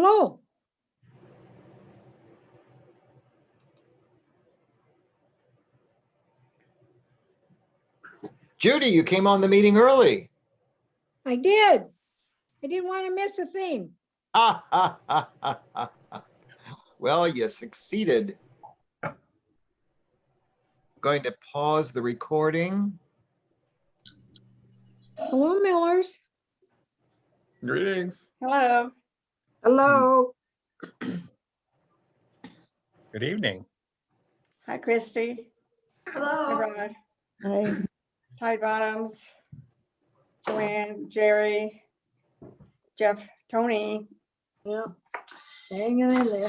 Hello. Judy, you came on the meeting early. I did. I didn't want to miss a thing. Well, you succeeded. Going to pause the recording. Hello, Millers. Greetings. Hello. Hello. Good evening. Hi, Christy. Hi, Rod. Hi. Side Bottoms. Joanne, Jerry, Jeff, Tony, Yeah. Hanging in there.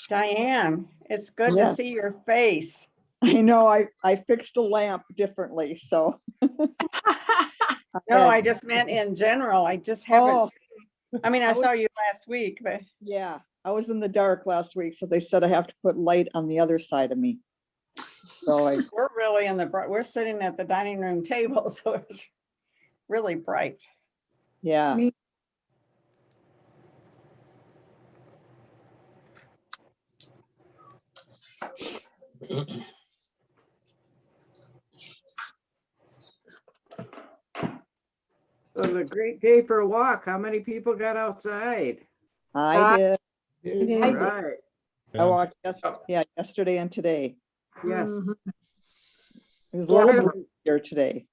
Diane. It's good Yeah. to see your face. I know, I fixed the lamp differently, so. No, I just meant in general. I just haven't. Oh. I mean, I I was- saw you last week, but Yeah, I was in the dark last week, so they said I have to put light on the other side of me. So I, we're really in the, we're sitting at the dining room table, so it's really bright. yeah, Me- It was a great day for a walk. How many people got outside? I did. did. All right, I walked, yesterday and today. yes, Mhm. It was a Yeah. little bit here today.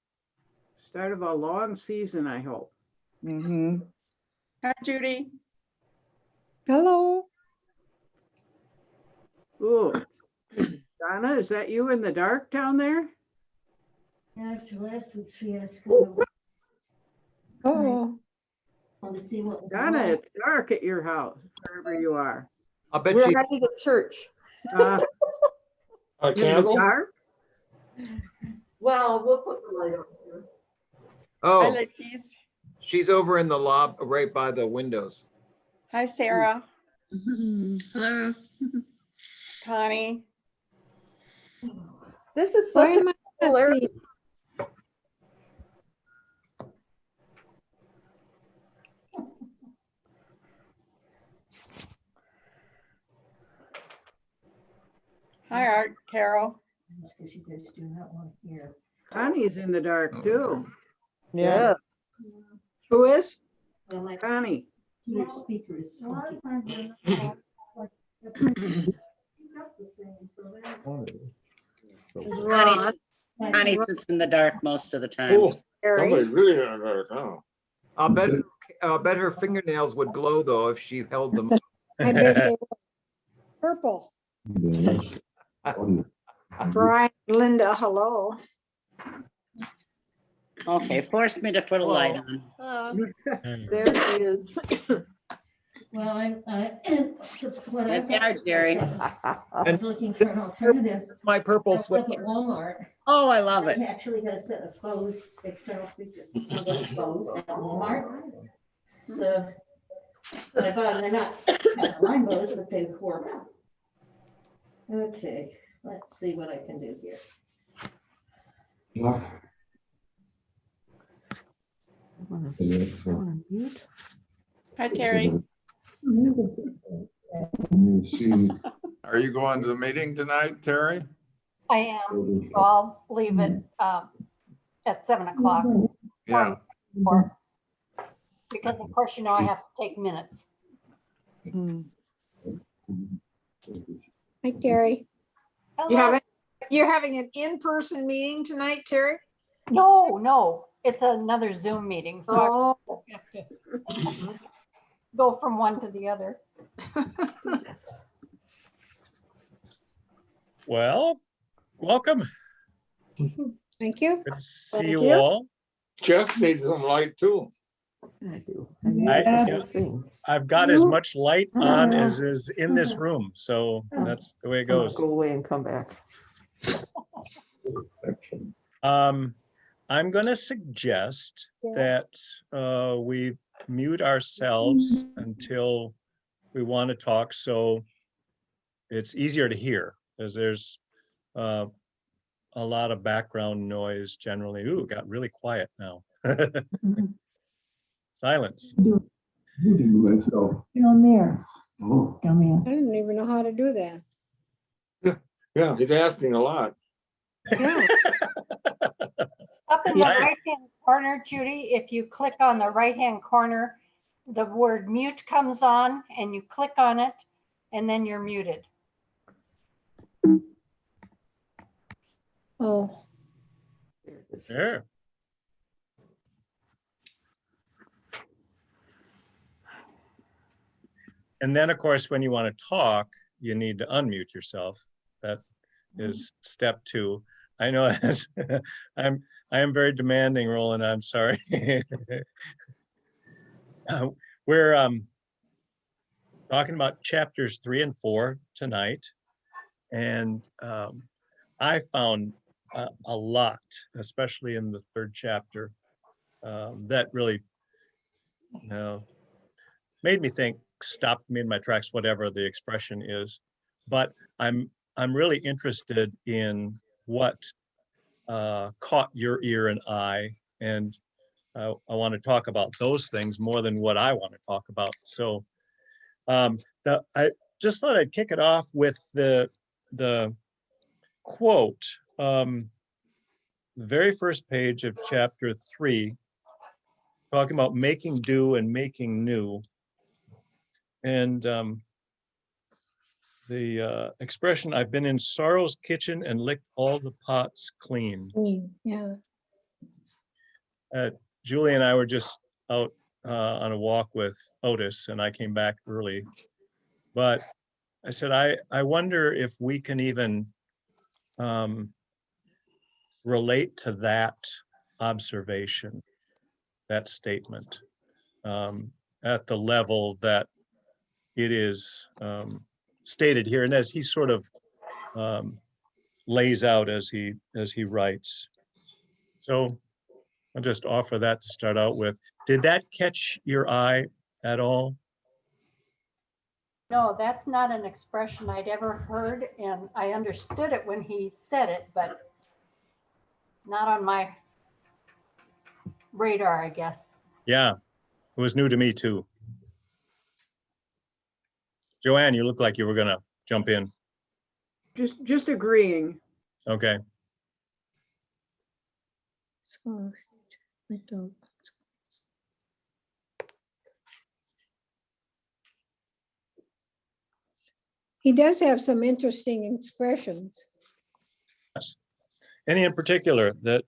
start of a long season, I hope. Hmm. Hi, Judy. Hello. Ooh. Donna, is that you in the dark down there? After last week's fiasco, Oh, I wanted to see what was Donna, wrong. it's dark at your house, wherever you are. I'll bet We're you, heading to church. Uh, A in the candle? dark? Well, we'll put the light on here. Hi, oh, ladies. she's over in the lob, right by the windows. Hi, Sarah, Hello. Connie. This is why such am a I cool not area. seeing? Hi, Art, Carol. That's because you guys do not want to hear. Connie's in the dark too. Yeah, Who is? Well, my Connie, computer speaker is funky. Connie, Connie sits in the dark most of the time. Oh, somebody really in the dark, huh? I'll bet her fingernails would glow though if she held them. I bet they were. Purple. Brian, Linda, hello. Okay, forced me to put a light on. there she is. Well, so what I Good job, Jerry. I was looking for an alternative. My purple I was up at sweatshirt. Walmart. Oh, I love I it. actually got a set of closed external speakers. I got exposed at Walmart. So I thought they're not line bows, but they work. Okay, let's see what I can do here. Hi, Terry. Are you going to the meeting tonight, Terry? I am, so I'll leave it at 7 o'clock. Yeah. Or, because of course, you know, I have to take minutes. Hi, Terry. Hello. You're having an in-person meeting tonight, Terry? No, it's another Zoom meeting, so Oh, I have to go from one to the other. Well, welcome. thank you. Good to see Thank you you. all. Jeff needs some light too. I've got as much light on as is in this room, so that's the way it goes. Go away and come back. I'm gonna suggest that we mute ourselves until we want to talk, so it's easier to hear, because there's a lot of background noise generally. Ooh, it got really quiet now. Silence. Muting myself. You're on there. Oh. Dumbass. I didn't even know how to do that. Yeah, he's asking a lot. Yeah. Up in the Yeah. right-hand corner, Judy, if you click on the right-hand corner, the word mute comes on and you click on it and then you're muted. Oh, Sure. And then, of course, when you want to talk, you need to unmute yourself. That is step 2. I know that's, I am very demanding, Roland. I'm sorry. We're talking about chapters 3 and 4 tonight, and I found a lot, especially in the 3rd chapter, that really made me think, stopped me in my tracks, whatever the expression is. But I'm really interested in what caught your ear and eye, and I want to talk about those things more than what I want to talk about. So I just thought I'd kick it off with the quote, very first page of chapter 3, talking about making do and making new. And the expression, I've been in sorrow's kitchen and licked all the pots clean. yeah. Julie and I were just out on a walk with Otis, and I came back early. But I said, I wonder if we can even relate to that observation, that statement, at the level that it is stated here, and as he sort of lays out as he writes. So I'll just offer that to start out with. Did that catch your eye at all? No, that's not an expression I'd ever heard, and I understood it when he said it, but not on my radar, I guess. Yeah, it was new to me too. Joanne, you look like you were gonna jump in. Just agreeing. Okay. He does have some interesting expressions. Yes. Any in particular that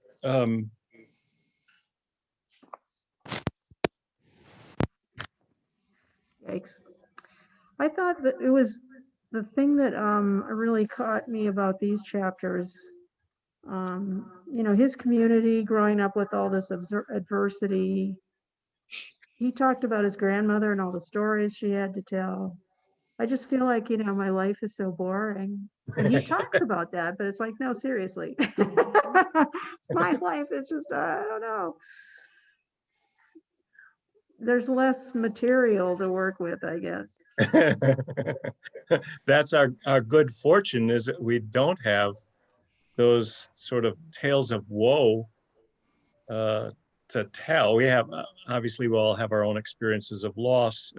Yikes. I thought that it was the thing that really caught me about these chapters. You know, his community growing up with all this adversity. He talked about his grandmother and all the stories she had to tell. I just feel like, you know, my life is so boring. And he talks about that, but it's like, no, seriously. My life is just, I don't know. There's less material to work with, I guess. that's our good fortune, is that we don't have those sort of tales of woe to tell. We have, obviously we all have our own experiences of loss,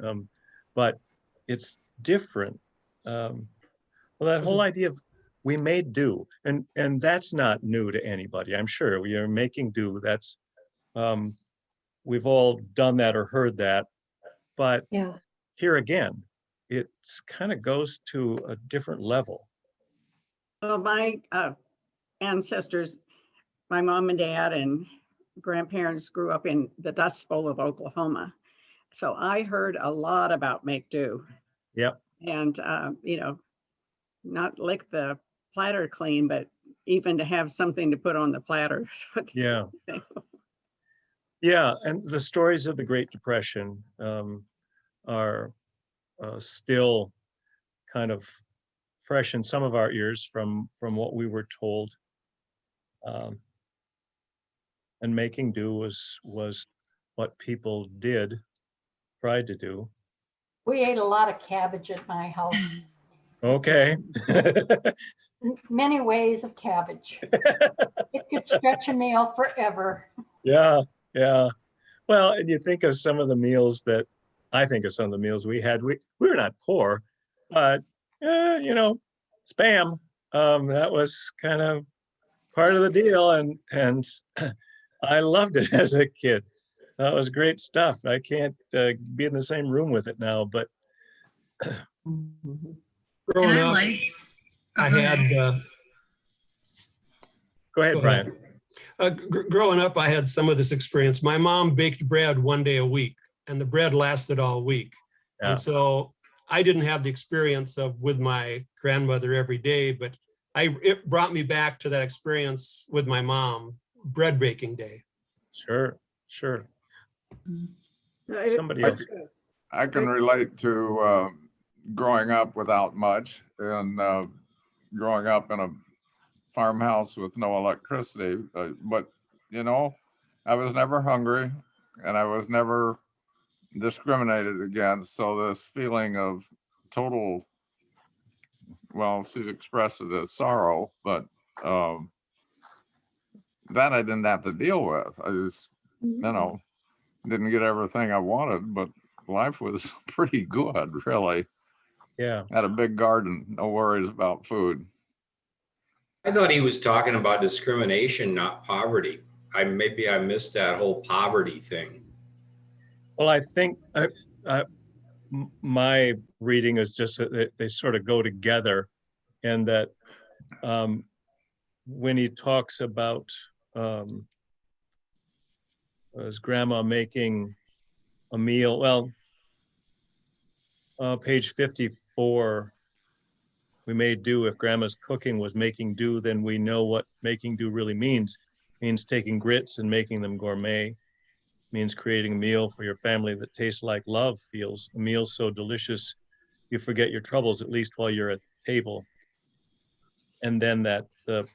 but it's different. Well, that whole idea of we made do, and that's not new to anybody. I'm sure we are making do. That's we've all done that or heard that, but Yeah. here again, it kind of goes to a different level. Well, my ancestors, my mom and dad and grandparents grew up in the Dust Bowl of Oklahoma. So I heard a lot about make do. Yep. And, you know, not lick the platter clean, but even to have something to put on the platter. Yeah. Yeah, and the stories of the Great Depression are still kind of fresh in some of our ears from what we were told. And making do was what people tried to do. We ate a lot of cabbage at my house. Okay. Many ways of cabbage. It could stretch a meal forever. Yeah, yeah. Well, and you think of some of the meals that I think of some of the meals we had. We were not poor, but you know, Spam. That was kind of part of the deal, and I loved it as a kid. That was great stuff. I can't be in the same room with it now, but Growing up, I had. Go ahead, Brian. Growing up, I had some of this experience. My mom baked bread one day a week, and the bread lasted all week. Yeah. And so I didn't have the experience of with my grandmother every day, but it brought me back to that experience with my mom, bread baking day. Sure. Somebody else. I can relate to growing up without much and growing up in a farmhouse with no electricity. But, you know, I was never hungry and I was never discriminated against. So this feeling of total, well, she's expressed it as sorrow, but that I didn't have to deal with. I just, you know, didn't get everything I wanted, but life was pretty good, really. Yeah. Had a big garden, no worries about food. I thought he was talking about discrimination, not poverty. Maybe I missed that whole poverty thing. Well, I think my reading is just that they sort of go together, and that when he talks about his grandma making a meal, well, page 54, we made do. If grandma's cooking was making do, then we know what making do really means. It means taking grits and making them gourmet. It means creating a meal for your family that tastes like love feels. A meal so delicious you forget your troubles, at least while you're at the table. And then that the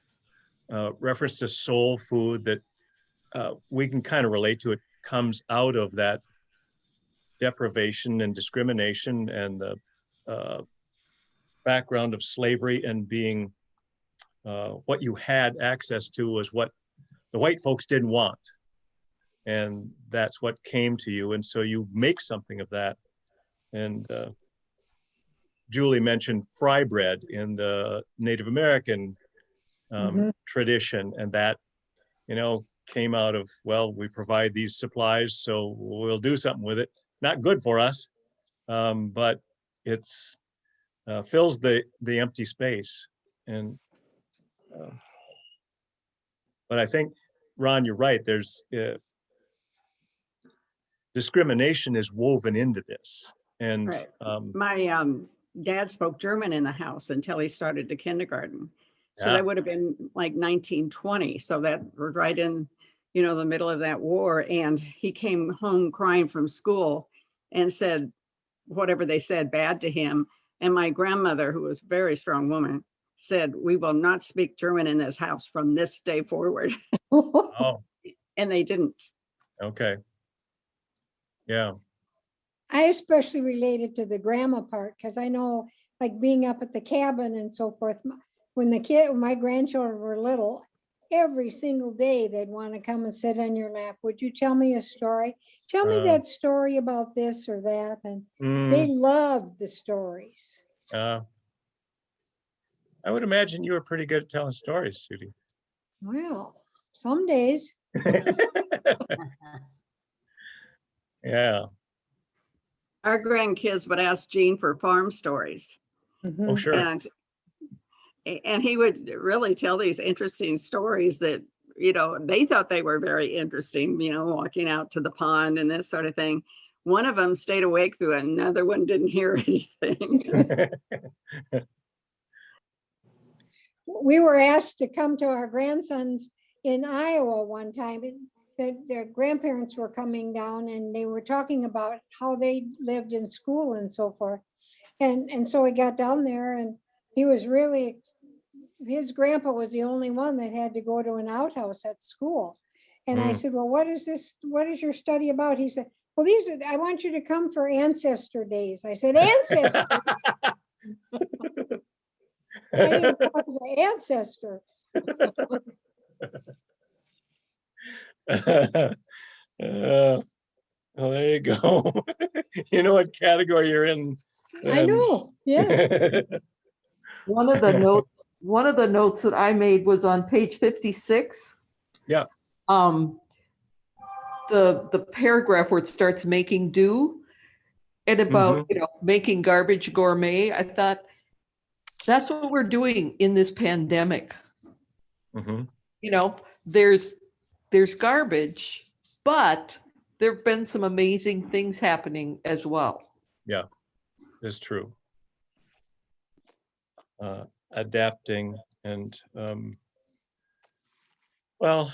reference to soul food that we can kind of relate to, it comes out of that deprivation and discrimination and the background of slavery, and being what you had access to was what the white folks didn't want. And that's what came to you. And so you make something of that. And Julie mentioned fry bread in the Native American tradition. And that, you know, came out of, well, we provide these supplies, so we'll do something with it. Not good for us, but it's fills the empty space. And but I think, Ron, you're right. There's discrimination is woven into this. And right. My dad spoke German in the house until he started the kindergarten. So that would have been like 1920. So that was right in, you know, the middle of that war. And he came home crying from school and said whatever they said bad to him. And my grandmother, who was a very strong woman, said, "We will not speak German in this house from this day forward." Oh. And they didn't. Okay. Yeah. I especially related to the grandma part, because I know, like, being up at the cabin and so forth, when my grandchildren were little, every single day they'd want to come and sit on your lap. Would you tell me a story? Tell me that story about this or that. And they loved the stories. I would imagine you were pretty good at telling stories, Judy. Well, some days. Yeah. Our grandkids would ask Gene for farm stories. Oh, sure. And he would really tell these interesting stories that, you know, they thought they were very interesting, you know, walking out to the pond and this sort of thing. One of them stayed awake through it, another one didn't hear anything. We were asked to come to our grandsons in Iowa one time. Their grandparents were coming down and they were talking about how they lived in school and so forth. And so we got down there, and he was really, his grandpa was the only one that had to go to an outhouse at school. And I said, "Well, what is this? What is your study about?" He said, "Well, I want you to come for ancestor days." I said, "Ancestor?" I didn't know I was an ancestor. Well, there you go. you know what category you're in. I and- know, yes. One of the notes that I made was on page 56. Yeah. The paragraph where it starts making do and about, making garbage gourmet. I thought that's what we're doing in this pandemic. Mhm. There's garbage, but there've been some amazing things happening as well. Yeah, it's true. Adapting and well,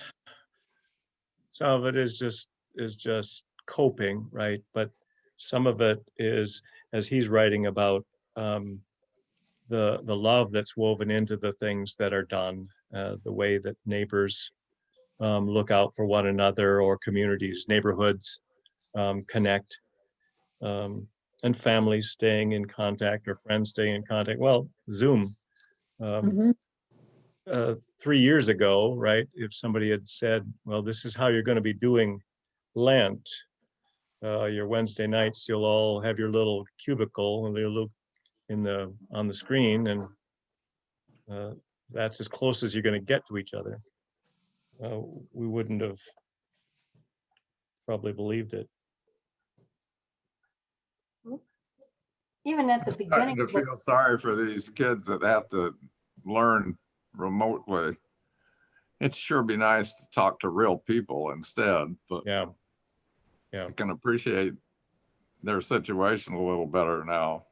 some of it is just coping, right? But some of it is, as he's writing about, the love that's woven into the things that are done, the way that neighbors look out for one another, or communities, neighborhoods connect, and families staying in contact, or friends staying in contact. Well, Zoom. 3 years ago, right? If somebody had said, well, this is how you're going to be doing Lent, your Wednesday nights, you'll all have your little cubicle and they'll look on the screen, and that's as close as you're going to get to each other. We wouldn't have probably believed it. Even at the Starting beginning. to feel sorry for these kids that have to learn remotely. It'd sure be nice to talk to real people instead, but yeah, I can appreciate their situation a little better now.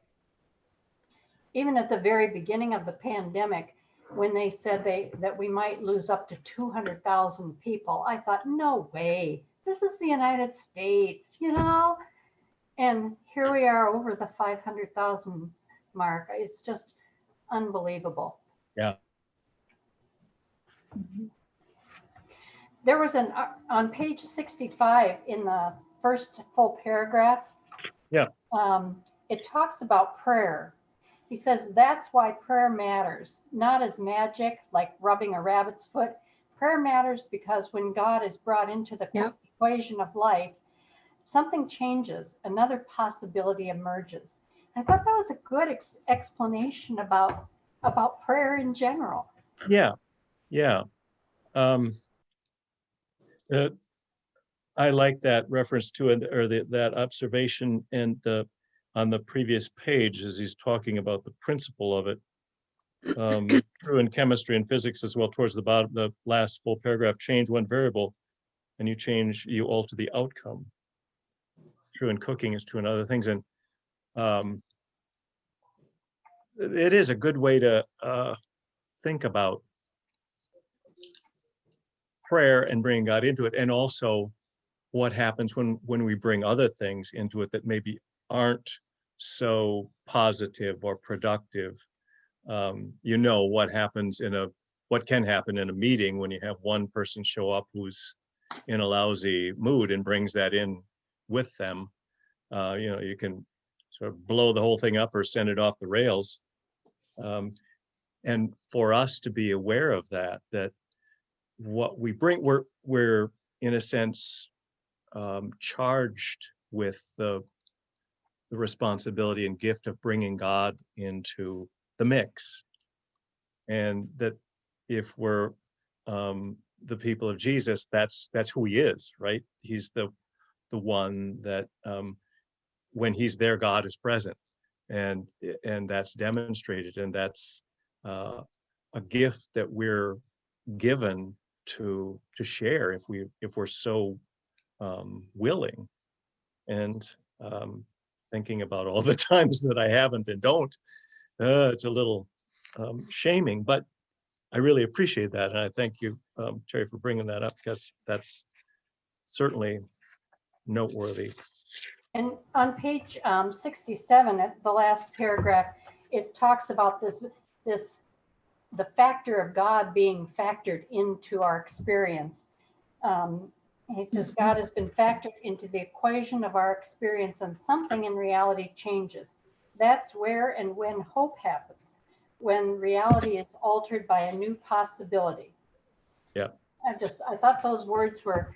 Even at the very beginning of the pandemic, when they said that we might lose up to 200,000 people, I thought, no way, this is the United States, And here we are over the 500,000 mark. It's just unbelievable. Yeah. There was on page 65 in the first full paragraph. Yeah. It talks about prayer. He says that's why prayer matters, not as magic like rubbing a rabbit's foot. Prayer matters because when God is brought into the equation of life, something changes, another possibility emerges. I thought that was a good explanation about prayer in general. Yeah. I like that reference to it, or that observation, and on the previous page, as he's talking about the principle of it. True in chemistry and physics as well. Towards the bottom, the last full paragraph, change one variable, and you alter the outcome. True in cooking is true in other things, and it is a good way to think about prayer and bringing God into it, and also what happens when we bring other things into it that maybe aren't so positive or productive. What can happen in a meeting when you have one person show up who's in a lousy mood and brings that in with them. You can sort of blow the whole thing up or send it off the rails. And for us to be aware of that what we bring, we're in a sense charged with the responsibility and gift of bringing God into the mix. And that if we're the people of Jesus, that's who he is, right? He's the one that when he's there, God is present, and that's demonstrated, and that's a gift that we're given to share if we're so willing. And thinking about all the times that I haven't and don't, it's a little shaming, but I really appreciate that. And I thank you, Terry, for bringing that up, because that's certainly noteworthy. And on page 67, at the last paragraph, it talks about the factor of God being factored into our experience. He says, God has been factored into the equation of our experience, and something in reality changes. That's where and when hope happens, when reality is altered by a new possibility. Yeah. I thought those words were,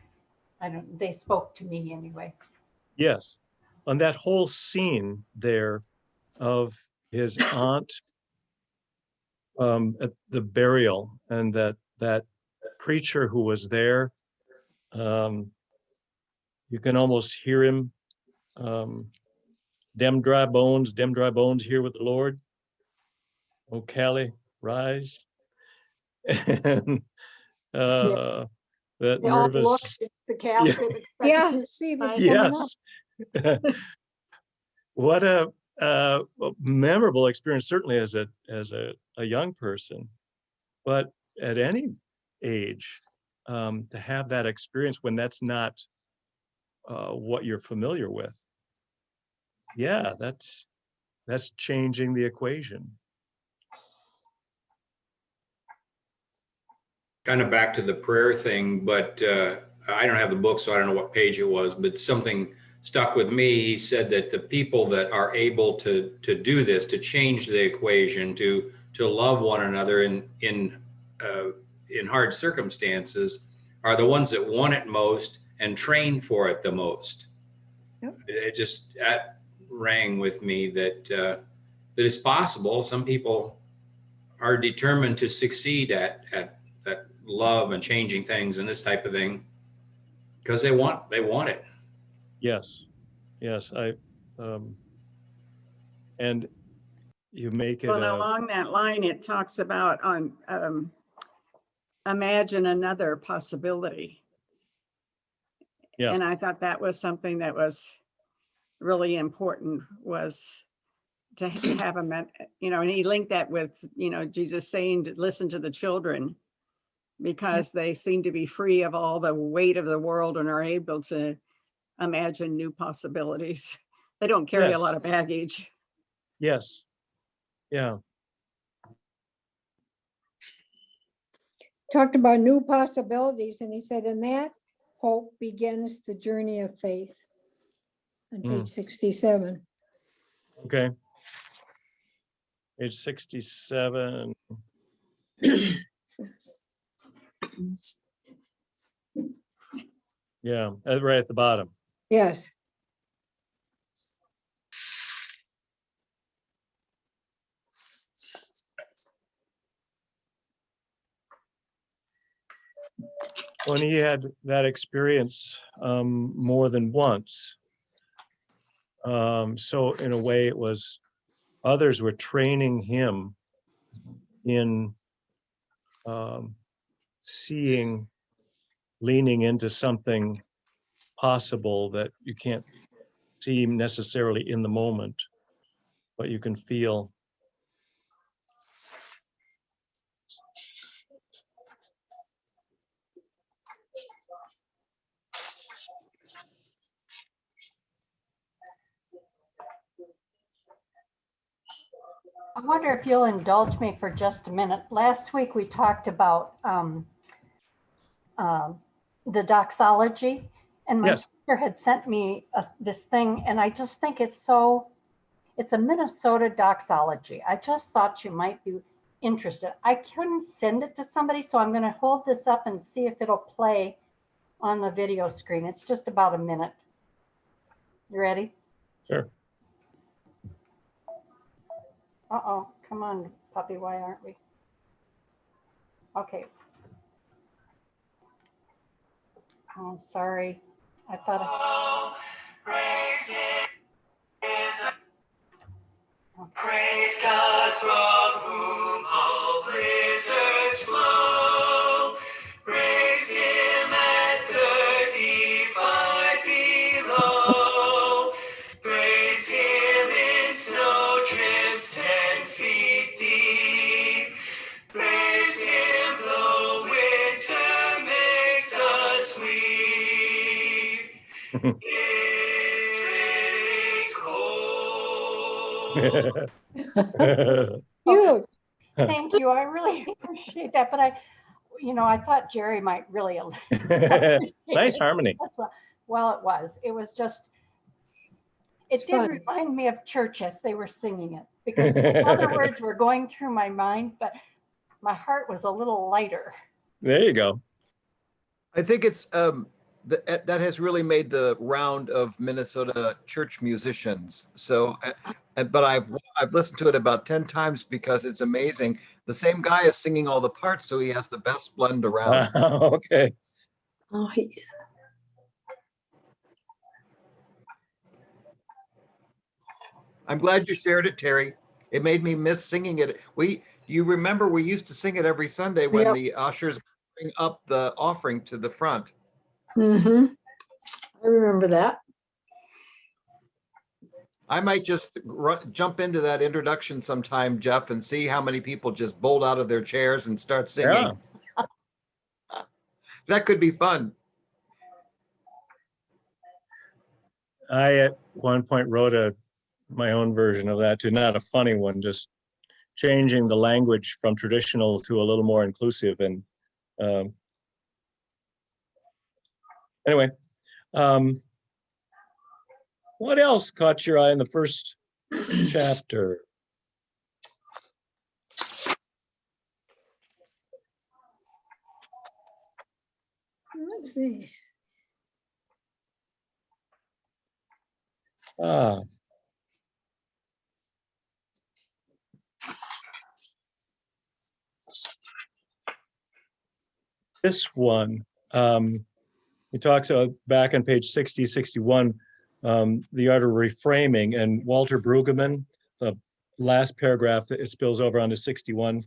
they spoke to me anyway. Yes. on that whole scene there of his aunt at the burial, and that preacher who was there, you can almost hear him, dem dry bones here with the Lord. Oh, Callie, rise. And that They all nervous. looked at the casket. Yeah, expecting- see if it's coming up. Yes. What a memorable experience, certainly as a young person, but at any age, to have that experience when that's not what you're familiar with. Yeah, that's changing the equation. Kind of back to the prayer thing, but I don't have the book, so I don't know what page it was, but something stuck with me. He said that the people that are able to do this, to change the equation, to love one another in hard circumstances, are the ones that want it most and train for it the most. Yep. That rang with me that it's possible. Some people are determined to succeed at that love and changing things and this type of thing because they want it. Yes, and you make it Well, along that line, it talks about imagine another possibility. Yeah. And I thought that was something that was really important, was to have a, and he linked that with, Jesus saying to listen to the children, because they seem to be free of all the weight of the world and are able to imagine new possibilities. They don't carry a lot of baggage. Yes. Yeah. Talked about new possibilities, and he said, and that hope begins the journey of faith on page 67. Okay. Page 67. Yeah, right at the bottom. Yes. When he had that experience more than once. So in a way it was, others were training him in seeing, leaning into something possible that you can't see necessarily in the moment, but you can feel. I wonder if you'll indulge me for just a minute. Last week we talked about the doxology, and my sister had sent me this thing, and I just think it's a Minnesota doxology. I just thought you might be interested. I couldn't send it to somebody, so I'm going to hold this up and see if it'll play on the video screen. It's just about a minute. You ready? Sure. Uh-oh, come on, puppy, why aren't we? Okay. Oh, sorry. I thought Praise God from whom all blizzards flow. Praise him at 35 below. Praise him in snowdrifts 10 feet deep. Praise him though winter makes us weep. It's cold. Cute. Thank you. I really appreciate that. But I thought Jerry might really. Nice harmony. Well, it was. It was just. It did remind me of church as they were singing it, because other words were going through my mind, but my heart was a little lighter. There you go. I think it's that has really made the round of Minnesota church musicians. So, but I've listened to it about 10 times because it's amazing. The same guy is singing all the parts, so he has the best blend around. Okay. Oh, I'm glad you shared it, Terry. It made me miss singing it. You remember we used to sing it every Sunday when Yep. the ushers bring up the offering to the front. Mm-hmm. I remember that. I might just jump into that introduction sometime, Jeff, and see how many people just bolt out of their chairs and start singing. Yeah. That could be fun. I at one point wrote my own version of that too, not a funny one, just changing the language from traditional to a little more inclusive. And anyway, what else caught your eye in the first chapter? Let's see. This one, he talks about back on page 60, 61, the art of reframing, and Walter Brueggemann, the last paragraph that it spills over onto 61,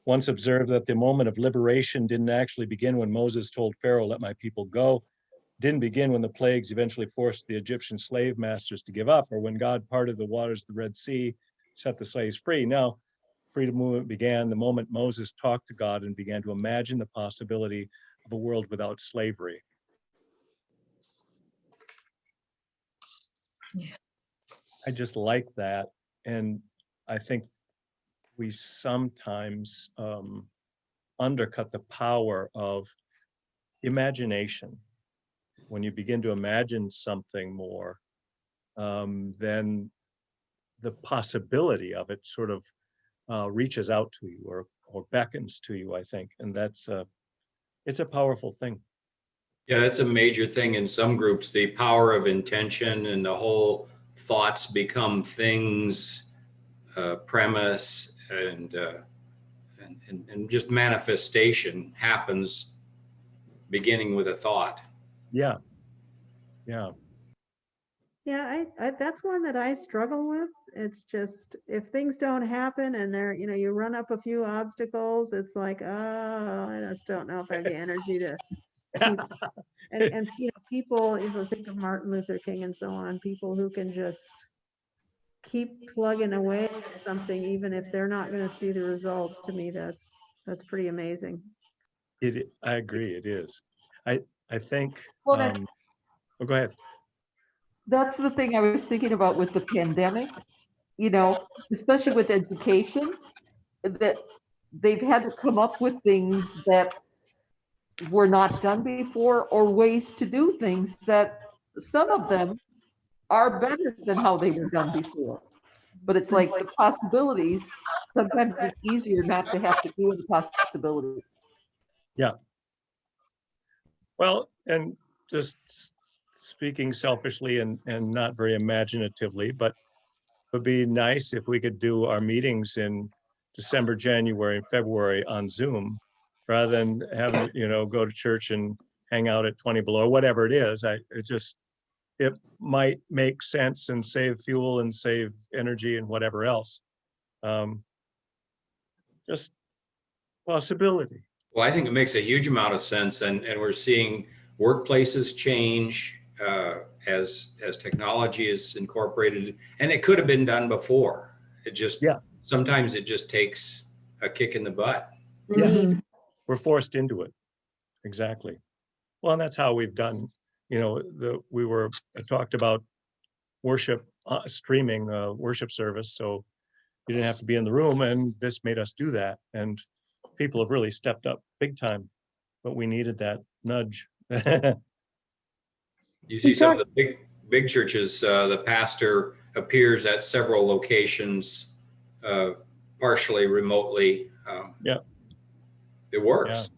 once observed that the moment of liberation didn't actually begin when Moses told Pharaoh, "Let my people go." Didn't begin when the plagues eventually forced the Egyptian slave masters to give up, or when God parted the waters of the Red Sea, set the slaves free. No, freedom movement began the moment Moses talked to God and began to imagine the possibility of a world without slavery. I just like that. And I think we sometimes undercut the power of imagination. When you begin to imagine something more, then the possibility of it sort of reaches out to you or beckons to you, I think. And it's a powerful thing. Yeah, that's a major thing in some groups, the power of intention and the whole thoughts become things, premise, and just manifestation happens beginning with a thought. Yeah. Yeah, I that's one that I struggle with. It's just if things don't happen and you run up a few obstacles, it's like, oh, I just don't know if I have the energy to keep. And people, if I think of Martin Luther King and so on, people who can just keep plugging away at something, even if they're not going to see the results. To me, that's pretty amazing. I agree. It is. I think. Well, go ahead. That's the thing I was thinking about with the pandemic, especially with education, that they've had to come up with things that were not done before, or ways to do things that some of them are better than how they were done before. But it's like the possibilities, sometimes it's easier not to have to do the possibility. Yeah. Well, and just speaking selfishly and not very imaginatively, but it would be nice if we could do our meetings in December, January, and February on Zoom, rather than having go to church and hang out at 20 below, or whatever it is. It might make sense and save fuel and save energy and whatever else. Just possibility. Well, I think it makes a huge amount of sense, and we're seeing workplaces change as technology is incorporated, and it could have been done before. Sometimes it just takes a kick in the butt. Yeah, we're forced into it. Exactly. Well, and that's how we've done. I talked about worship streaming worship service, so you didn't have to be in the room, and this made us do that. And people have really stepped up big time, but we needed that nudge. You see some of the big churches, the pastor appears at several locations, partially remotely. Yeah. It works.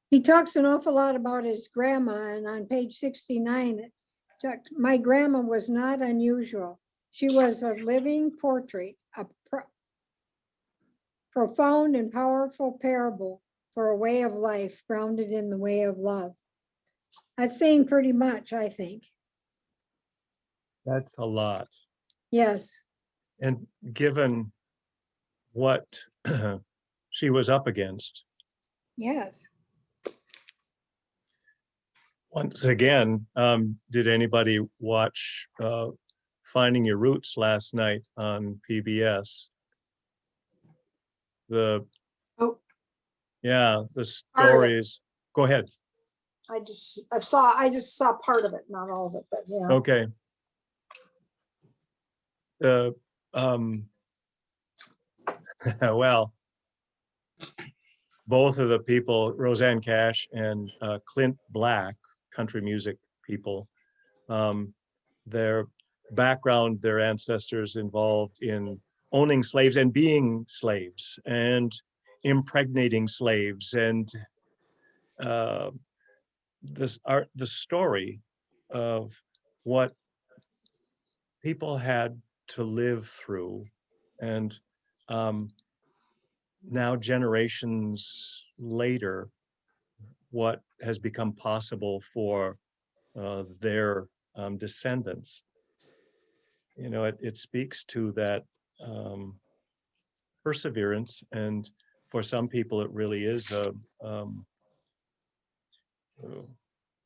He talks an awful lot about his grandma, and on page 69, it talks, my grandma was not unusual. She was a living portrait, a profound and powerful parable for a way of life grounded in the way of love. That's saying pretty much, I think. That's a lot. Yes. And given what she was up against, Yes. once again, did anybody watch Finding Your Roots last night on PBS? The Oh. Yeah, the Part of it. stories. Go ahead. I just saw part of it, not all of it, but yeah. Okay. Well, both of the people, Roseanne Cash and Clint Black, country music people, their background, their ancestors involved in owning slaves and being slaves and impregnating slaves, and the story of what people had to live through, and now generations later, what has become possible for their descendants. You know, it speaks to that perseverance, and for some people it really is a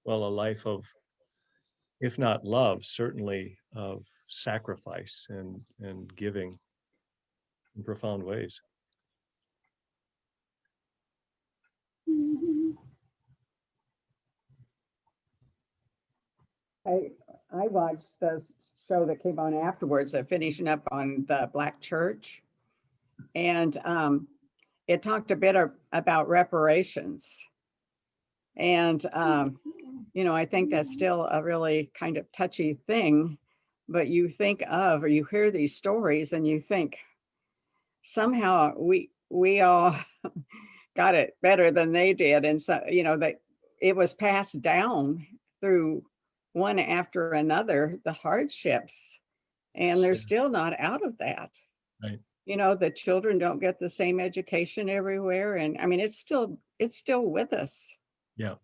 well, a life of, if not love, certainly of sacrifice and giving in profound ways. I watched the show that came on afterwards, finishing up on the Black church. And it talked a bit about reparations. And, you know, I think that's still a really kind of touchy thing, but you think of, or you hear these stories and you think somehow we all got it better than they did. And so, you know, that it was passed down through one after another, the hardships, and they're still not out of that. Right. You know, the children don't get the same education everywhere. And I mean, it's still with us. Yeah.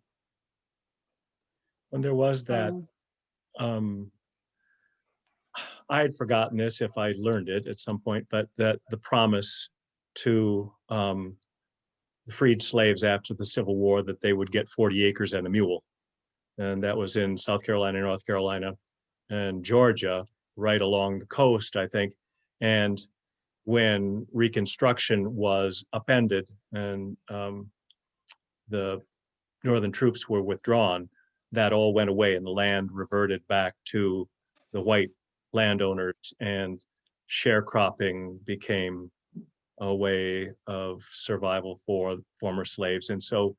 When there was that, I had forgotten this if I learned it at some point, but that the promise to the freed slaves after the Civil War that they would get 40 acres and a mule. And that was in South Carolina, North Carolina, and Georgia, right along the coast, I think. And when Reconstruction was upended and the Northern troops were withdrawn, that all went away and the land reverted back to the white landowners, and sharecropping became a way of survival for former slaves. And so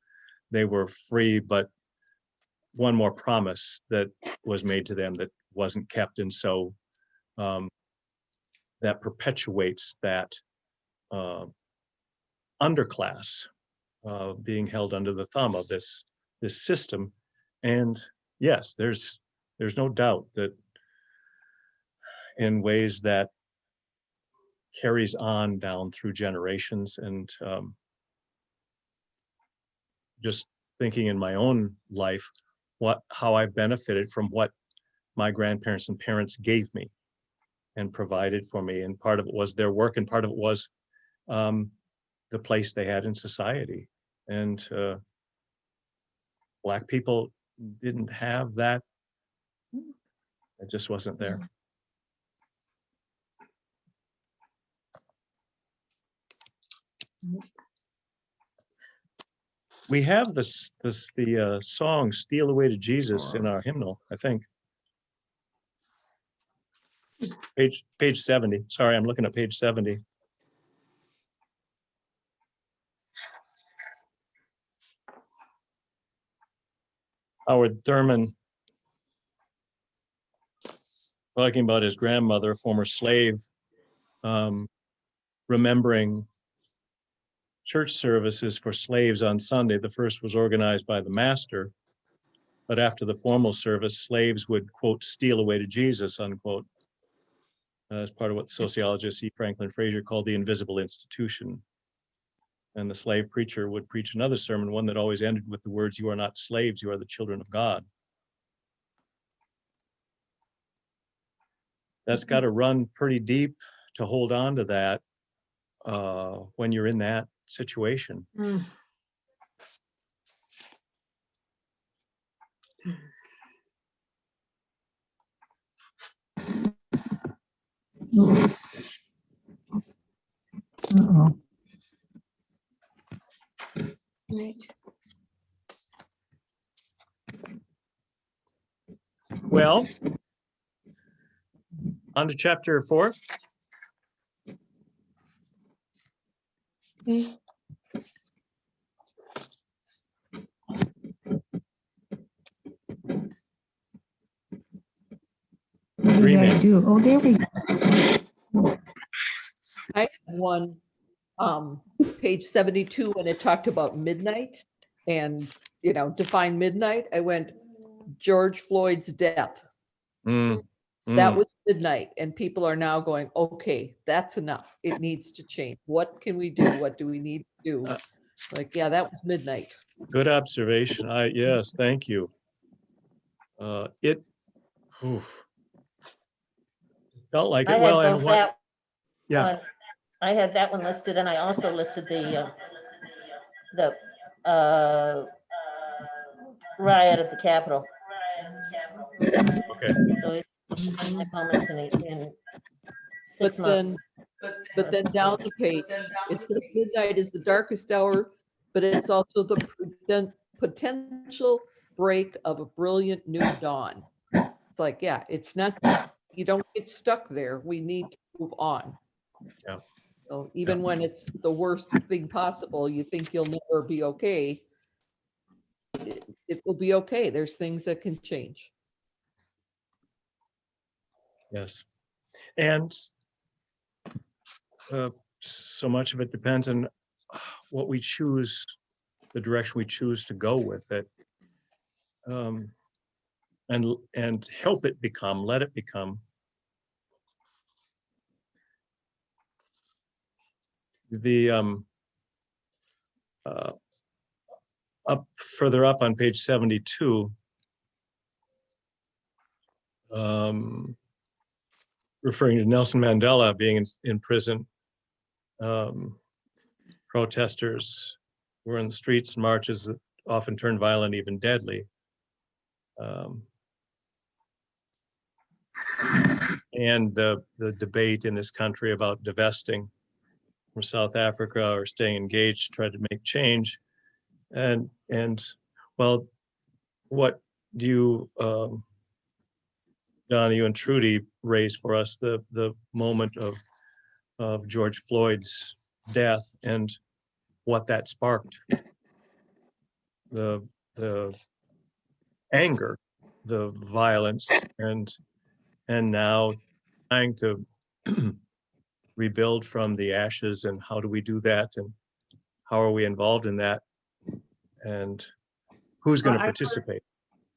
they were free, but one more promise that was made to them that wasn't kept. And so that perpetuates that underclass being held under the thumb of this system. And yes, there's no doubt that in ways that carries on down through generations. And just thinking in my own life, how I benefited from what my grandparents and parents gave me and provided for me. And part of it was their work, and part of it was the place they had in society. And Black people didn't have that. It just wasn't there. We have the song "Steal Away to Jesus" in our hymnal, I think. Page 70. Sorry, I'm looking at page 70. Howard Thurman talking about his grandmother, a former slave, remembering church services for slaves on Sunday. The first was organized by the master, but after the formal service, slaves would, quote, steal away to Jesus, unquote. As part of what sociologist E. Franklin Frazier called the invisible institution. And the slave preacher would preach another sermon, one that always ended with the words, "You are not slaves, you are the children of God." That's got to run pretty deep to hold on to that when you're in that situation. Uh-oh. Right. Well, on to chapter 4. Okay. What do you gotta do? Oh, there we go. I had one, page 72, when it talked about midnight and, define midnight. I went, George Floyd's death. That was midnight, and people are now going, okay, that's enough. It needs to change. What can we do? What do we need to do? Like, yeah, that was midnight. Good observation. Yes, thank you. It felt like I it. had Well, and both what? that Yeah. one. I had that one listed, and I also listed the riot at the Capitol. Okay. So it's in the comments in 6 But months. then down the page, it says midnight is the darkest hour, but it's also the potential break of a brilliant new dawn. It's like, yeah, it's not, you don't get stuck there. We need to move on. Yeah. So even when it's the worst thing possible, you think you'll never be okay. It will be okay. There's things that can change. Yes. And so much of it depends on what we choose, the direction we choose to go with it, and help it become, let it become. The further up on page 72, referring to Nelson Mandela being in prison, protesters were in the streets, marches that often turned violent, even deadly. And the debate in this country about divesting from South Africa or staying engaged, try to make change. And well, what do you, Don, you and Trudy raised for us the moment of George Floyd's death and what that sparked, the anger, the violence, and now trying to rebuild from the ashes. And how do we do that? And how are we involved in that? And who's going to participate?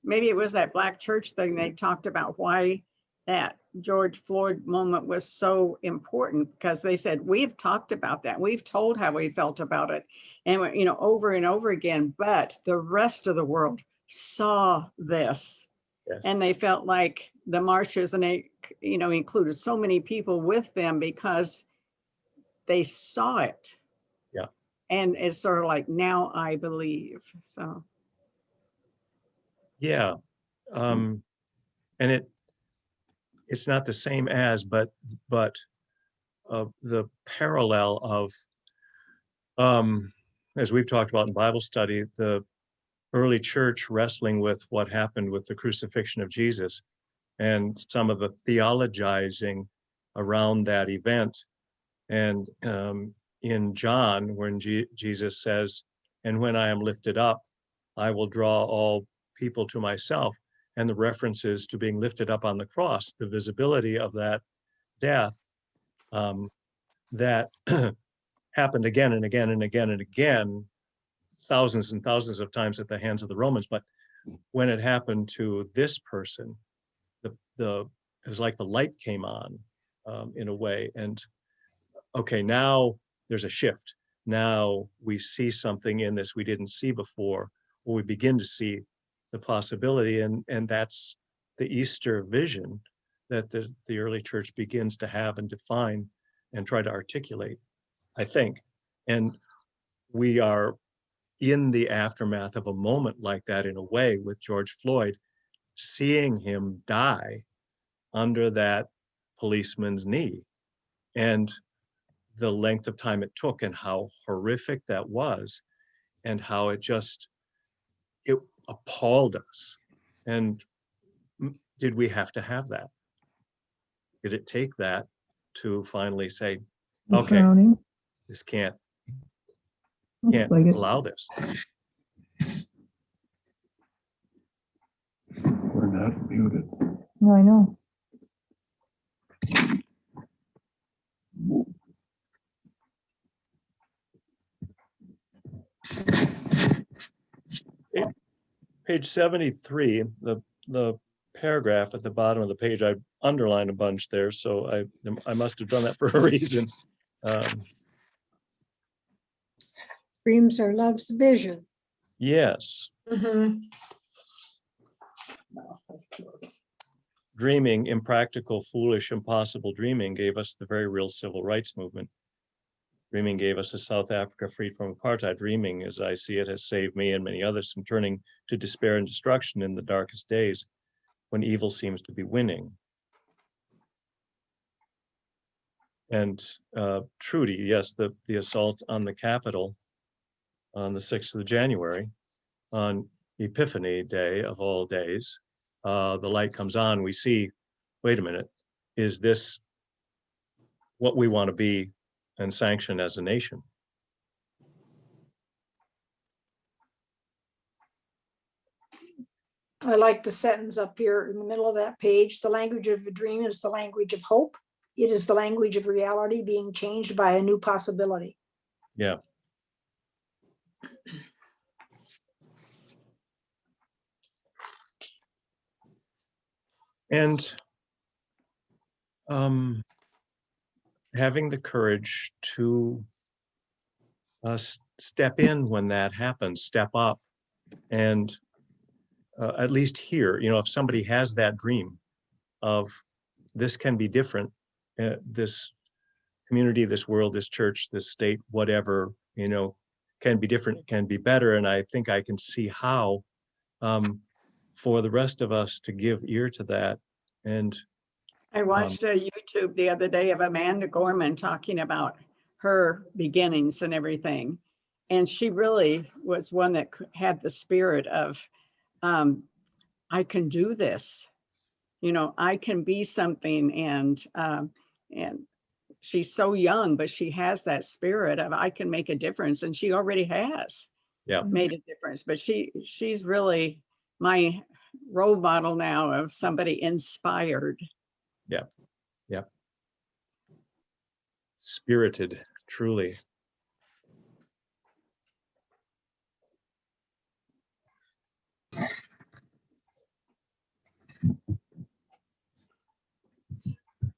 Maybe it was that black church thing they talked about, why that George Floyd moment was so important, because they said, we've talked about that. We've told how we felt about it, and over and over again, but the rest of the world saw this. Yes. And they felt like the marchers, and they, included so many people with them because they saw it. Yeah. And it's sort of like, now I believe. So. Yeah. And it's not the same as, but the parallel of, as we've talked about in Bible study, the early church wrestling with what happened with the crucifixion of Jesus and some of the theologizing around that event. And in John, when Jesus says, "And when I am lifted up, I will draw all people to myself," and the references to being lifted up on the cross, the visibility of that death, that happened again and again and again and again, thousands and thousands of times at the hands of the Romans. But when it happened to this person, it was like the light came on in a way. And okay, now there's a shift. Now we see something in this we didn't see before, or we begin to see the possibility. And that's the Easter vision that the early church begins to have and define and try to articulate, I think. And we are in the aftermath of a moment like that in a way with George Floyd, seeing him die under that policeman's knee, and the length of time it took and how horrific that was, and how it appalled us. And did we have to have that? Did it take that to finally say, okay, this can't allow this? We're not muted. No, I know. Page 73, the paragraph at the bottom of the page, I underlined a bunch there, so I must have done that for a reason. Dreams are love's vision. Yes. Dreaming, impractical, foolish, impossible dreaming gave us the very real civil rights movement. Dreaming gave us a South Africa freed from apartheid. Dreaming, as I see it, has saved me and many others from turning to despair and destruction in the darkest days when evil seems to be winning. And Trudy, yes, the assault on the Capitol on the 6th of January, on Epiphany Day of all days, the light comes on, we see, wait a minute, is this what we want to be and sanction as a nation? I like the sentence up here in the middle of that page. The language of a dream is the language of hope. It is the language of reality being changed by a new possibility. Yeah. And having the courage to step in when that happens, step up, and at least here, if somebody has that dream of this can be different, this community, this world, this church, this state, whatever, can be different, can be better. And I think I can see how for the rest of us to give ear to that. And I watched a YouTube the other day of Amanda Gorman talking about her beginnings and everything. And she really was one that had the spirit of, I can do this, I can be something. And she's so young, but she has that spirit of I can make a difference. And she already has made a difference. But she's really my role model now of somebody inspired. Yeah. Yeah. Spirited, truly.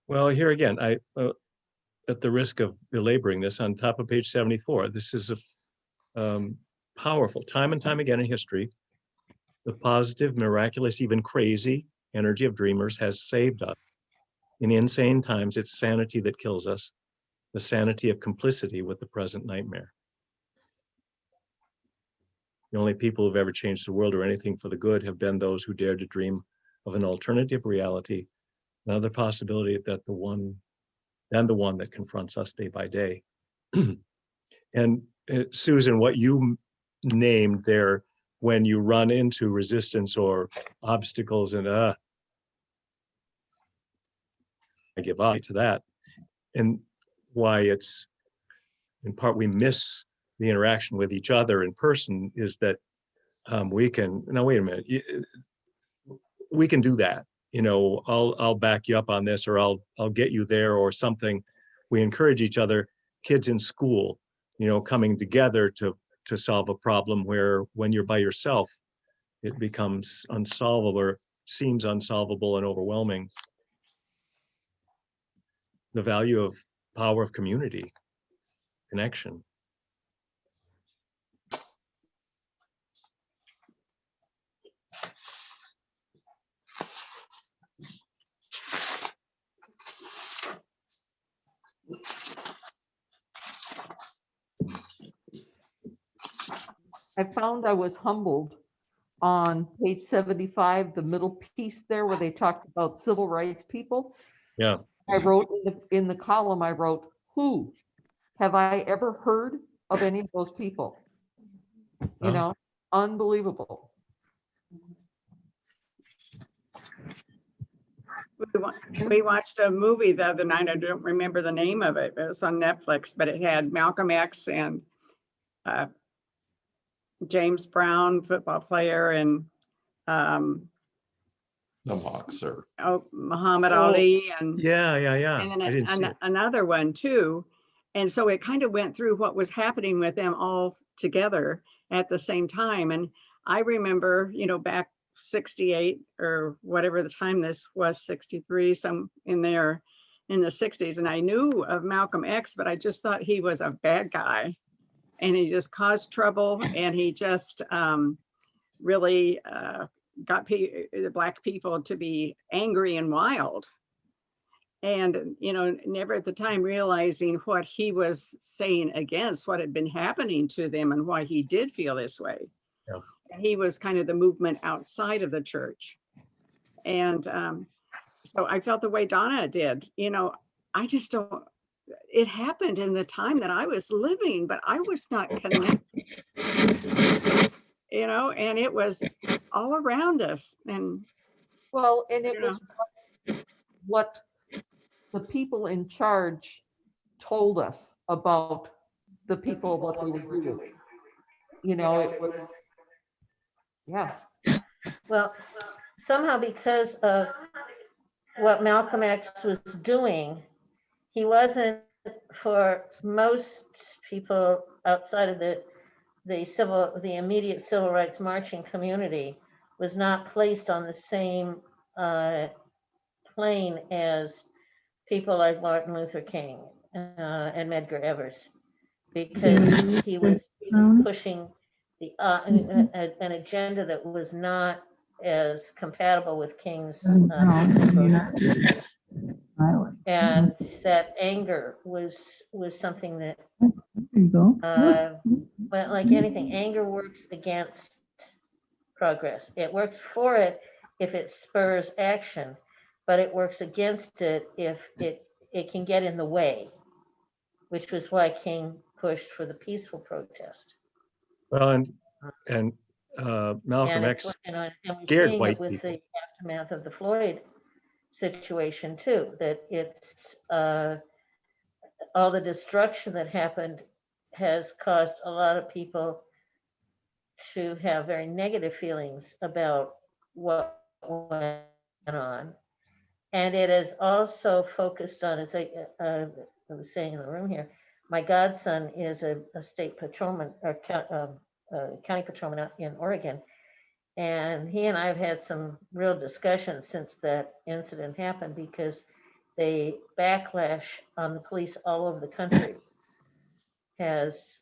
Well, here again, I at the risk of belaboring this, on top of page 74, this is a powerful, time and time again in history, the positive, miraculous, even crazy energy of dreamers has saved us. In insane times, it's sanity that kills us, the sanity of complicity with the present nightmare. The only people who've ever changed the world or anything for the good have been those who dared to dream of an alternative reality, another possibility that the one that confronts us day by day. And Susan, what you named there, when you run into resistance or obstacles, and I give up to that, and why it's in part we miss the interaction with each other in person is that we can, now wait a minute, we can do that. I'll back you up on this, or I'll get you there or something. We encourage each other, kids in school, coming together to solve a problem where when you're by yourself, it becomes unsolvable or seems unsolvable and overwhelming. The value of power of community, connection. I found I was humbled on page 75, the middle piece there where they talked about civil rights people. Yeah. I wrote in the column, I wrote, who have I ever heard of any of those people? Unbelievable. We watched a movie the other night. I don't remember the name of it. It was on Netflix, but it had Malcolm X and James Brown, football player, and The boxer. Muhammad Ali, and yeah. and then another one too. And so it kind of went through what was happening with them all together at the same time. And I remember, back 68 or whatever the time this was, 63, some in there in the 60s. And I knew of Malcolm X, but I just thought he was a bad guy. And he just caused trouble. And he just really got the Black people to be angry and wild. And, never at the time realizing what he was saying against what had been happening to them and why he did feel this way. Yeah. And he was kind of the movement outside of the church. And so I felt the way Donna did, I just don't, it happened in the time that I was living, but I was not connected, and it was all around us. And well, and it was what the people in charge told us about the people, what they were doing. It was, yeah. Well, somehow because of what Malcolm X was doing, he wasn't, for most people outside of the immediate civil rights marching community, was not placed on the same plane as people like Martin Luther King and Medgar Evers, because he was pushing an agenda that was not as compatible with King's and that anger was something that but like anything, anger works against progress. It works for it if it spurs action, but it works against it if it can get in the way, which was why King pushed for the peaceful protest. Well, and Malcolm X scared white with people. the aftermath of the Floyd situation too, that it's all the destruction that happened has caused a lot of people to have very negative feelings about what went on. And it is also focused on, as I was saying in the room here, my godson is a state patrolman or county patrolman out in Oregon. And he and I have had some real discussions since that incident happened, because the backlash on the police all over the country has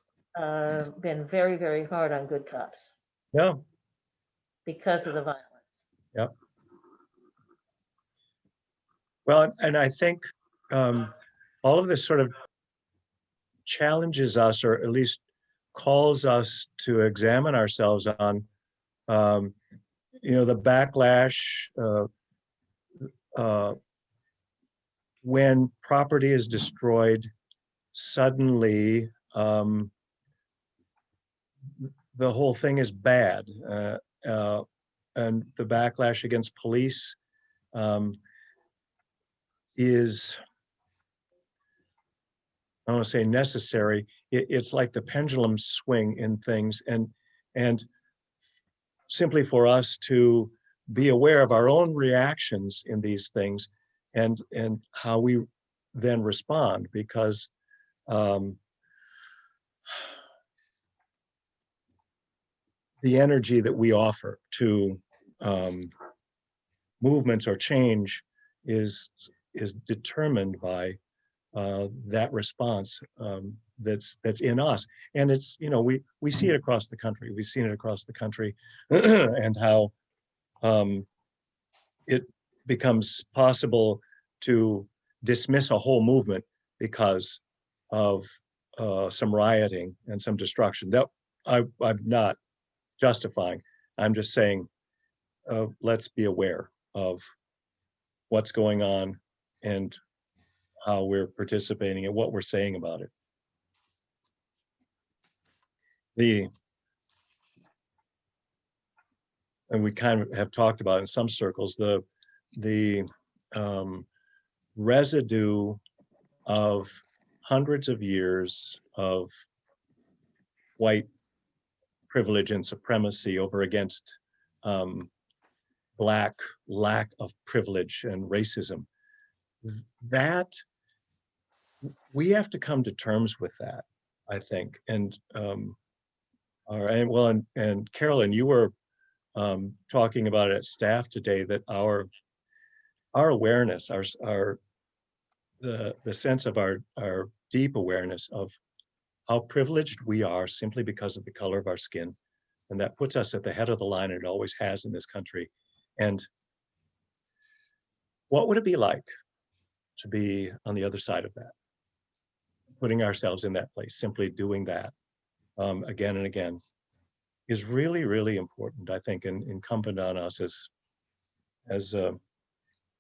been very, very hard on good cops. Yeah. Because of the violence. Yep. Well, and I think all of this sort of challenges us, or at least calls us to examine ourselves on, the backlash when property is destroyed suddenly. The whole thing is bad, and the backlash against police is, I don't want to say necessary. It's like the pendulum swing in things, and simply for us to be aware of our own reactions in these things, and how we then respond, because the energy that we offer to movements or change is determined by that response that's in us. And it's, you know, we see it across the country. We've seen it across the country and how it becomes possible to dismiss a whole movement because of some rioting and some destruction. That I'm not justifying. I'm just saying, let's be aware of what's going on and how we're participating and what we're saying about it. And we kind of have talked about in some circles, the residue of hundreds of years of white privilege and supremacy over against Black lack of privilege and racism. That we have to come to terms with that, I think. And well, and Carolyn, you were talking about it at staff today, that our awareness, the sense of our deep awareness of how privileged we are simply because of the color of our skin, and that puts us at the head of the line, and it always has in this country. And what would it be like to be on the other side of that? Putting ourselves in that place, simply doing that again and again, is really, really important, I think, and incumbent on us as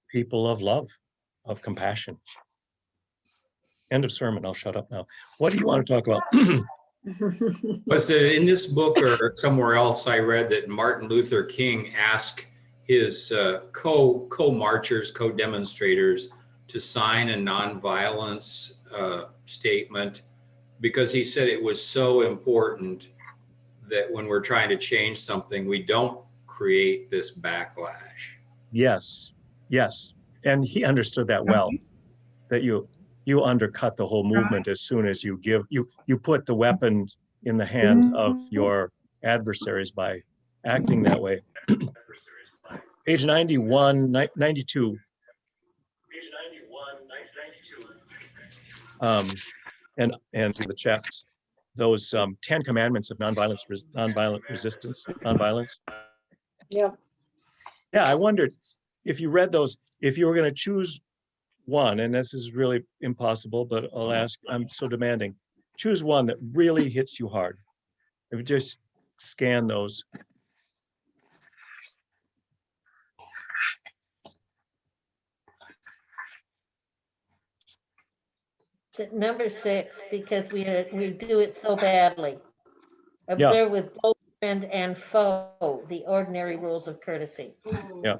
people of love, of compassion. End of sermon. I'll shut up now. What do you want to talk about? Was it in this book or somewhere else I read that Martin Luther King asked his co-marchers, co-demonstrators to sign a nonviolence statement, because he said it was so important that when we're trying to change something, we don't create this backlash. Yes, yes. And he understood that well, that you undercut the whole movement as soon as you put the weapon in the hand of your adversaries by acting that way. Page 91, 92. Page 91, 92. And the chats, those 10 commandments of nonviolent resistance, nonviolence. Yeah. Yeah, I wondered if you read those, if you were going to choose one, and this is really impossible, but I'll ask, I'm so demanding, choose one that really hits you hard. If you just scan those. Number 6, because we do it so badly. Observe with both friend and foe the ordinary rules of courtesy. Yeah.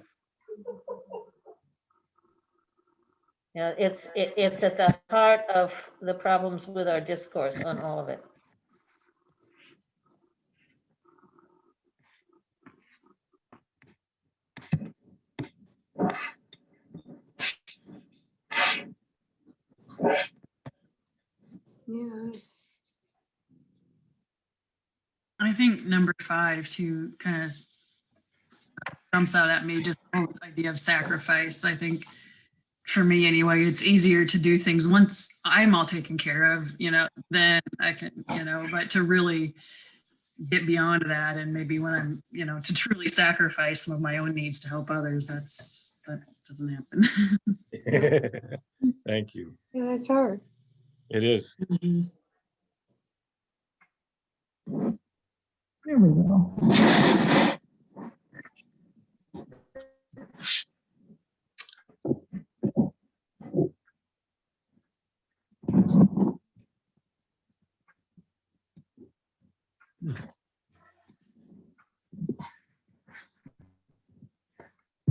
Yeah, it's at the heart of the problems with our discourse on all of it. Yeah. I think number 5 too kind of jumps out at me, just the idea of sacrifice. I think for me anyway, it's easier to do things once I'm all taken care of, then I can, but to really get beyond that, and maybe when I'm, to truly sacrifice some of my own needs to help others, that doesn't happen. Thank you. Yeah, that's hard. It is. There we go.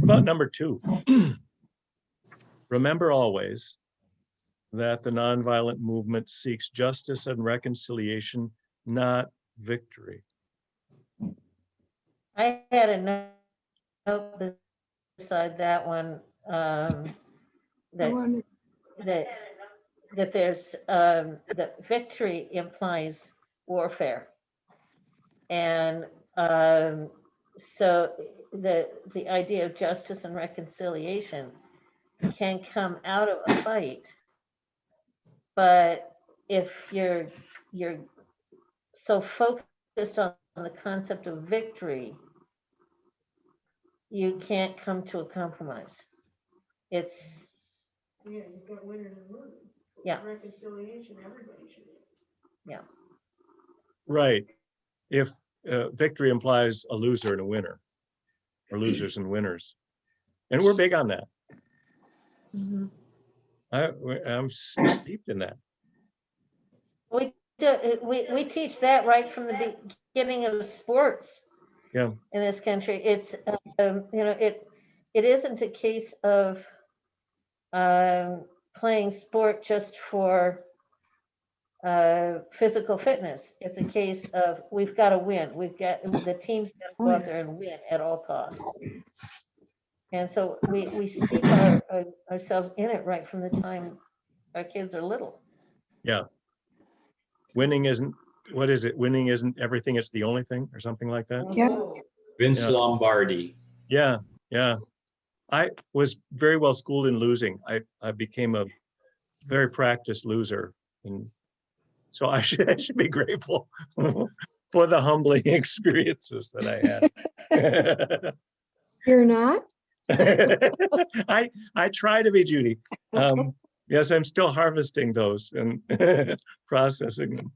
About number 2, remember always that the nonviolent movement seeks justice and reconciliation, not victory. I had a note beside that one that there's that victory implies warfare. And so the idea of justice and reconciliation can come out of a fight, but if you're so focused on the concept of victory, you can't come to a compromise. It's Yeah, you've got winners and losers. Yeah. Reconciliation, everybody should. yeah. Right. If victory implies a loser and a winner, or losers and winners. And we're big on that. Mhm. I'm steeped in that. We teach that right from the beginning of sports. Yeah. In this country. It's it isn't a case of playing sport just for physical fitness. It's a case of we've got to win. The team's got to go out there and win at all costs. And so we steep ourselves in it right from the time our kids are little. Yeah. Winning isn't, what is it? Winning isn't everything, it's the only thing, or something like that. Yeah. Vince Lombardi. Yeah, yeah. I was very well schooled in losing. I became a very practiced loser. And so I should be grateful for the humbling experiences that I had. You're not? I try to be, Judy. Yes, I'm still harvesting those and processing them.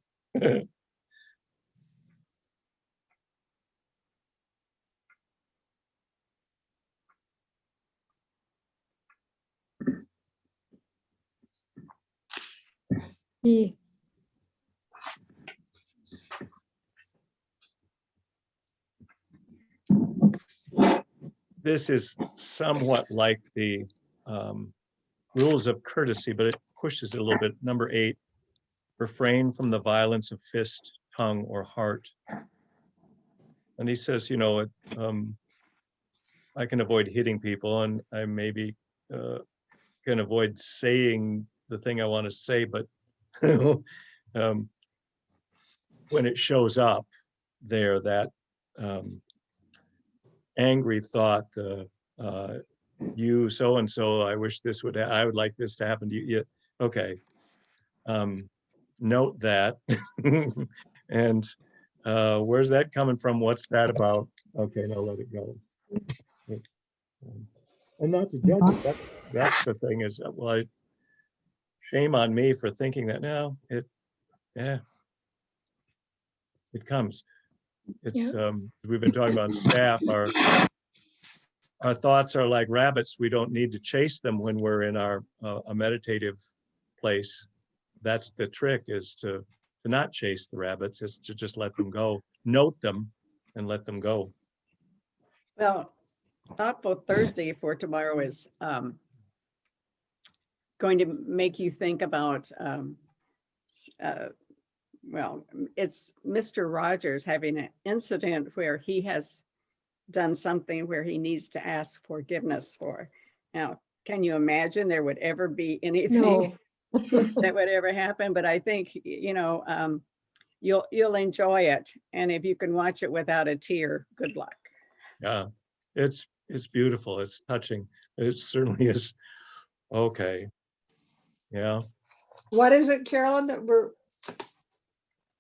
Yeah. This is somewhat like the rules of courtesy, but it pushes it a little bit. Number 8, refrain from the violence of fist, tongue, or heart. And he says, I can avoid hitting people, and I maybe can avoid saying the thing I want to say, but when it shows up there, that angry thought, you so-and-so, I wish this would, I would like this to happen to you. Yeah, okay. Note that. And where's that coming from? What's that about? Okay, now let it go. And not to judge it. That's the thing is, well, shame on me for thinking that. No, it comes. It's we've been talking about staff. Our thoughts are like rabbits. We don't need to chase them when we're in our a meditative place. That's the trick, is to not chase the rabbits, is to just let them go. Note them and let them go. Well, Thoughtful Thursday for tomorrow is going to make you think about, well, it's Mr. Rogers having an incident where he has done something where he needs to ask forgiveness for. Now, can you imagine there would ever be anything that would ever happen? But I think, you'll enjoy it. And if you can watch it without a tear, good luck. Yeah, it's beautiful. It's touching. It certainly is. Okay. Yeah. What is it, Carolyn, that we're,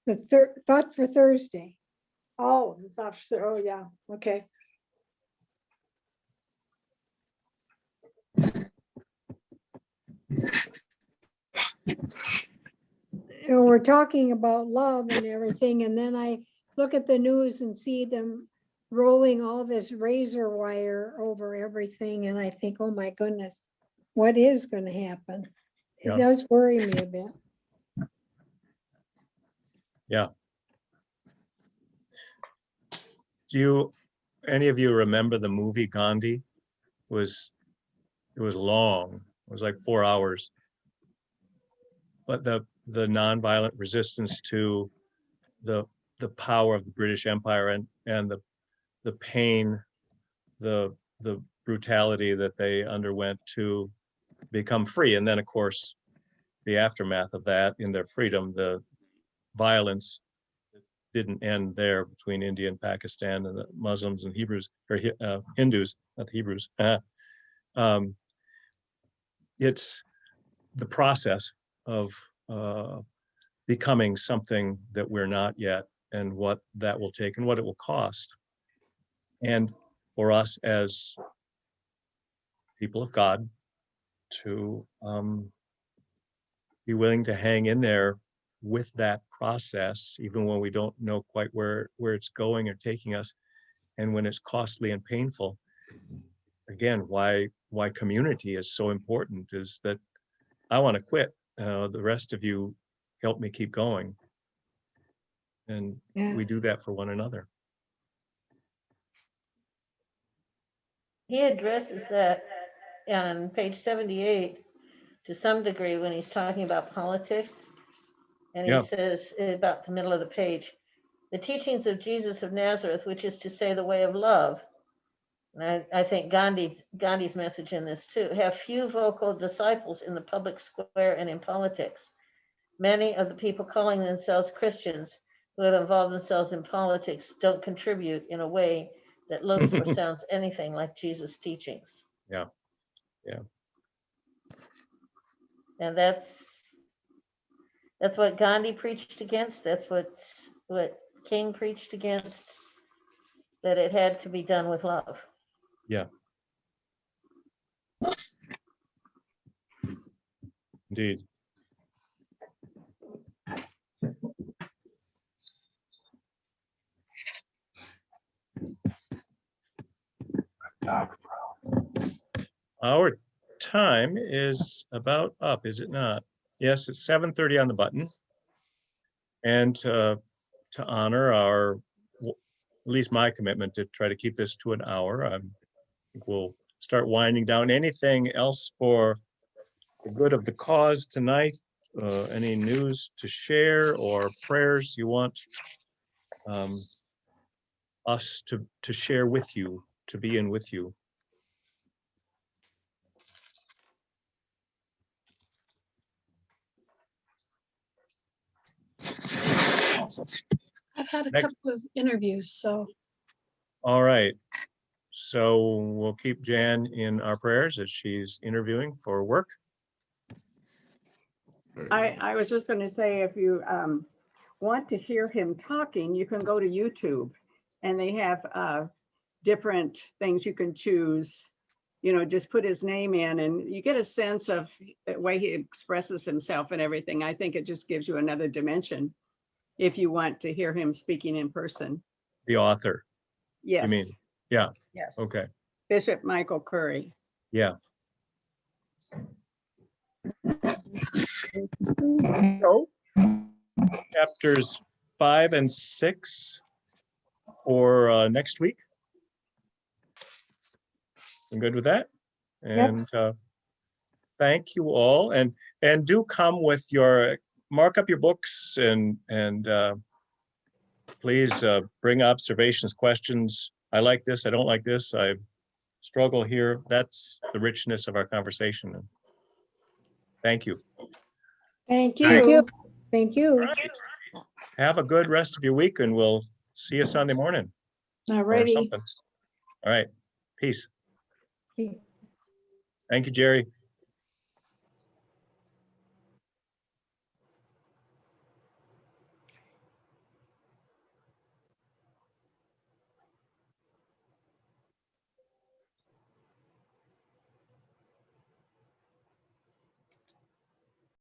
The thought for Thursday. oh, oh, yeah, okay. And we're talking about love and everything, and then I look at the news and see them rolling all this razor wire over everything, and I think, oh my goodness, what is going to happen? It Yeah. does worry me a bit. Yeah. Do any of you remember the movie Gandhi? It was long. It was like 4 hours. But the nonviolent resistance to the power of the British Empire and the pain, the brutality that they underwent to become free. And then, of course, the aftermath of that, in their freedom, the violence didn't end there between India and Pakistan and the Muslims and Hebrews, or Hindus, not the Hebrews. It's the process of becoming something that we're not yet, and what that will take and what it will cost. And for us as people of God to be willing to hang in there with that process, even when we don't know quite where it's going or taking us, and when it's costly and painful. Again, why community is so important is that I want to quit. The rest of you help me keep going. And we do that for one another. He addresses that on page 78 to some degree when he's talking about politics. And he says about the middle of the page, the teachings of Jesus of Nazareth, which is to say the way of love. And I think Gandhi's message in this too, have few vocal disciples in the public square and in politics. Many of the people calling themselves Christians who have involved themselves in politics don't contribute in a way that looks or sounds anything like Jesus' teachings. Yeah. And that's what Gandhi preached against. That's what King preached against, that it had to be done with love. Yeah. Indeed. Our time is about up, is it not? Yes, it's 7:30 on the button. And to honor our, at least my commitment to try to keep this to an hour, I think we'll start winding down. Anything else for the good of the cause tonight? Any news to share or prayers you want us to share with you, to be in with you? I've had a couple of interviews, so. All right. So we'll keep Jan in our prayers as she's interviewing for work. I was just going to say, if you want to hear him talking, you can go to YouTube, and they have different things you can choose. You know, just put his name in and you get a sense of the way he expresses himself and everything. I think it just gives you another dimension if you want to hear him speaking in person. The author. Yes. You mean? Yeah. Yes. Okay. Bishop Michael Curry. Yeah. Chapters 5 and 6 for next week. I'm good with that. And thank you all. And do come with your, mark up your books and please bring observations, questions. I like this, I don't like this, I struggle here. That's the richness of our conversation. Thank you. Thank you. Thank you. Right. Have a good rest of your week and we'll see you Sunday morning. All Or righty. something. All right. Peace. Thank you, Jerry.